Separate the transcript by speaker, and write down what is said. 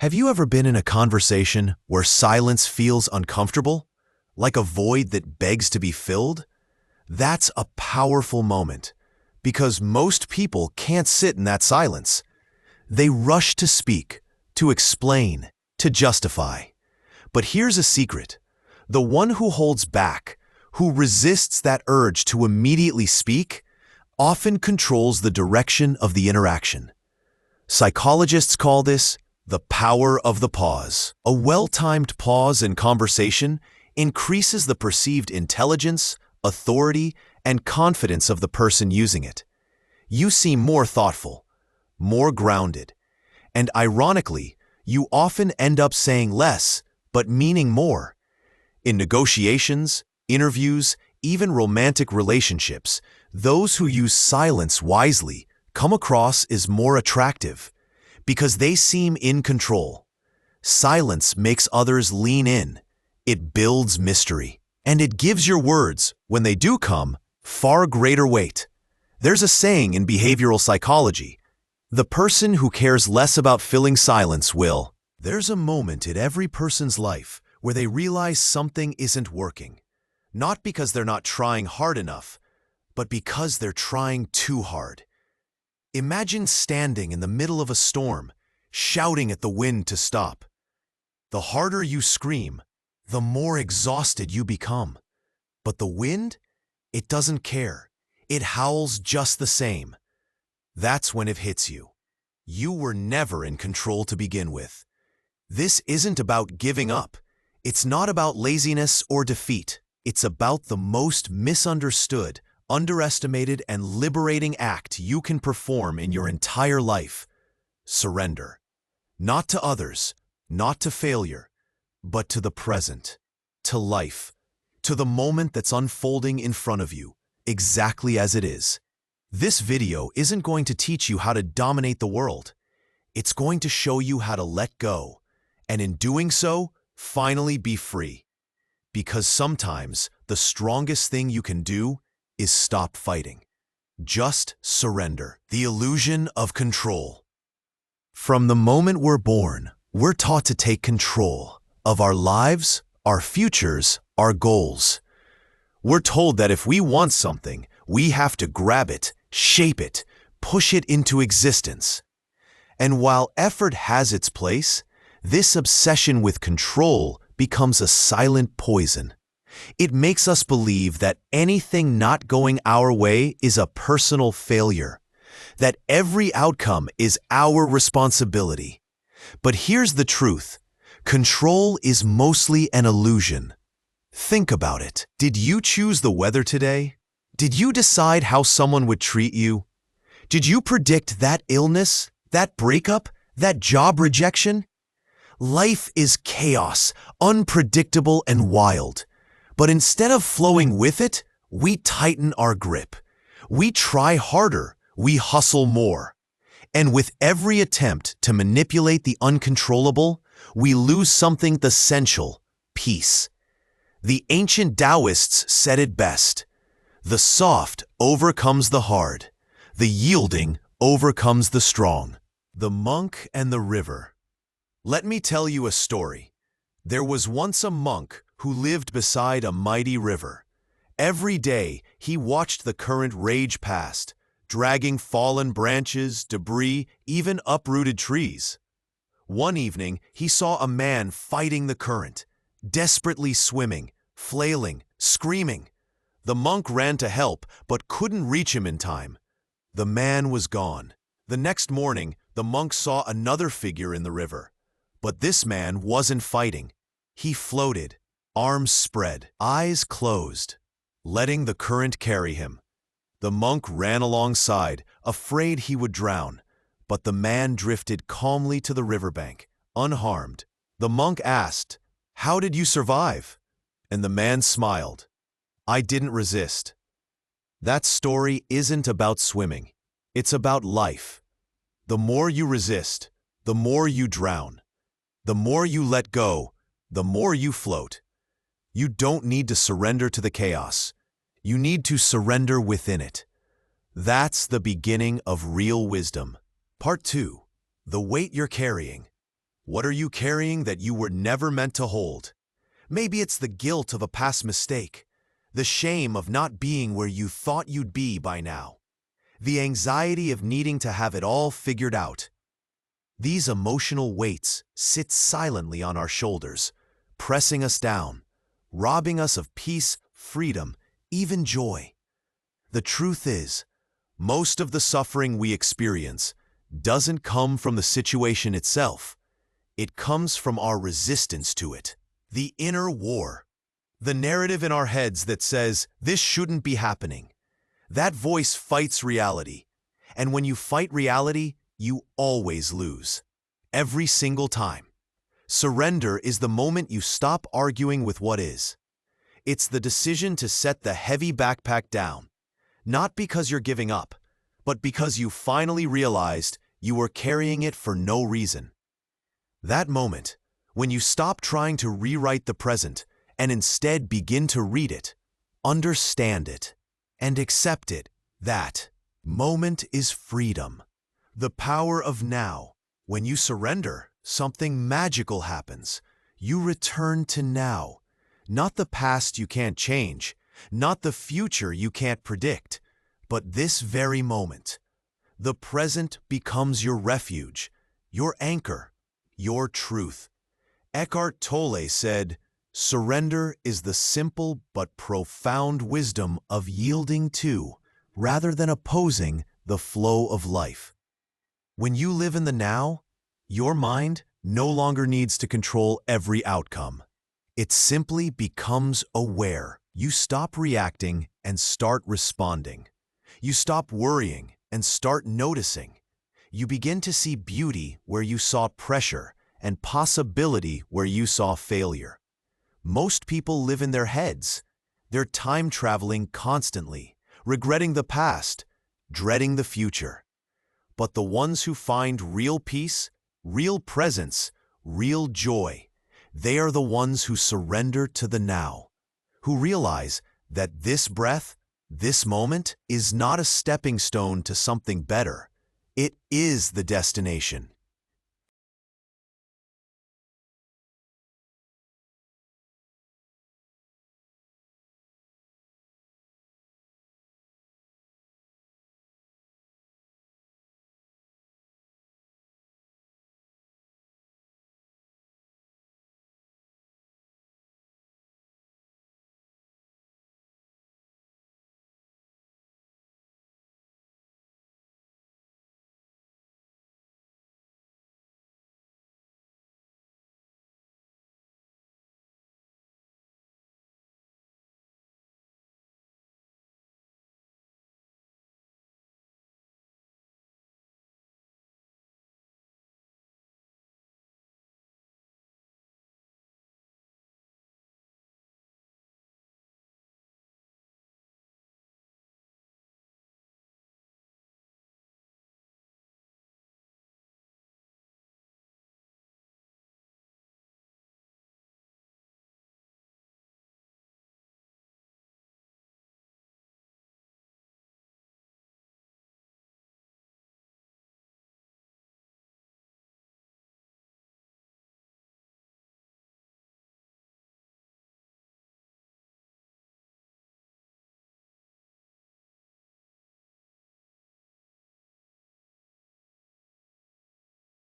Speaker 1: Have you ever been in a conversation where silence feels uncomfortable, like a void that begs to be filled? That's a powerful moment, because most people can't sit in that silence. They rush to speak, to explain, to justify. But here's a secret. The one who holds back, who resists that urge to immediately speak, often controls the direction of the interaction. Psychologists call this the power of the pause. A well-timed pause in conversation increases the perceived intelligence, authority, and confidence of the person using it. You seem more thoughtful, more grounded, and ironically, you often end up saying less, but meaning more. In negotiations, interviews, even romantic relationships, those who use silence wisely come across as more attractive because they seem in control. Silence makes others lean in. It builds mystery, and it gives your words, when they do come, far greater weight. There's a saying in behavioral psychology: the person who cares less about filling silence will. There's a moment in every person's life where they realize something isn't working, not because they're not trying hard enough, but because they're trying too hard. Imagine standing in the middle of a storm, shouting at the wind to stop. The harder you scream, the more exhausted you become. But the wind, it doesn't care. It howls just the same. That's when it hits you. You were never in control to begin with. This isn't about giving up. It's not about laziness or defeat. It's about the most misunderstood, underestimated, and liberating act you can perform in your entire life: surrender. Not to others, not to failure, but to the present, to life, to the moment that's unfolding in front of you, exactly as it is. This video isn't going to teach you how to dominate the world. It's going to show you how to let go, and in doing so, finally be free. Because sometimes the strongest thing you can do is stop fighting. Just surrender. The illusion of control. From the moment we're born, we're taught to take control of our lives, our futures, our goals. We're told that if we want something, we have to grab it, shape it, push it into existence. And while effort has its place, this obsession with control becomes a silent poison. It makes us believe that anything not going our way is a personal failure, that every outcome is our responsibility. But here's the truth: control is mostly an illusion. Think about it. Did you choose the weather today? Did you decide how someone would treat you? Did you predict that illness, that breakup, that job rejection? Life is chaos, unpredictable and wild. But instead of flowing with it, we tighten our grip. We try harder, we hustle more. And with every attempt to manipulate the uncontrollable, we lose something essential: peace. The ancient Taoists said it best: the soft overcomes the hard, the yielding overcomes the strong. The monk and the river. Let me tell you a story. There was once a monk who lived beside a mighty river. Every day, he watched the current rage past, dragging fallen branches, debris, even uprooted trees. One evening, he saw a man fighting the current, desperately swimming, flailing, screaming. The monk ran to help, but couldn't reach him in time. The man was gone. The next morning, the monk saw another figure in the river. But this man wasn't fighting. He floated, arms spread, eyes closed, letting the current carry him. The monk ran alongside, afraid he would drown, but the man drifted calmly to the riverbank, unharmed. The monk asked, "How did you survive?" And the man smiled, "I didn't resist." That story isn't about swimming. It's about life. The more you resist, the more you drown. The more you let go, the more you float. You don't need to surrender to the chaos. You need to surrender within it. That's the beginning of real wisdom. Part 2. The weight you're carrying. What are you carrying that you were never meant to hold? Maybe it's the guilt of a past mistake, the shame of not being where you thought you'd be by now, the anxiety of needing to have it all figured out. These emotional weights sit silently on our shoulders, pressing us down, robbing us of peace, freedom, even joy. The truth is, most of the suffering we experience doesn't come from the situation itself. It comes from our resistance to it. The inner war. The narrative in our heads that says, this shouldn't be happening. That voice fights reality. And when you fight reality, you always lose. Every single time. Surrender is the moment you stop arguing with what is. It's the decision to set the heavy backpack down. Not because you're giving up, but because you finally realized you were carrying it for no reason. That moment, when you stop trying to rewrite the present and instead begin to read it, understand it, and accept it, that moment is freedom. The power of now. When you surrender, something magical happens. You return to now. Not the past you can't change, not the future you can't predict, but this very moment. The present becomes your refuge, your anchor, your truth. Eckhart Tolle said, "Surrender is the simple but profound wisdom of yielding to, rather than opposing, the flow of life." When you live in the now, your mind no longer needs to control every outcome. It simply becomes aware. You stop reacting and start responding. You stop worrying and start noticing. You begin to see beauty where you saw pressure and possibility where you saw failure. Most people live in their heads. They're time traveling constantly, regretting the past, dreading the future. But the ones who find real peace, real presence, real joy, they are the ones who surrender to the now, who realize that this breath, this moment, is not a stepping stone to something better. It is the destination.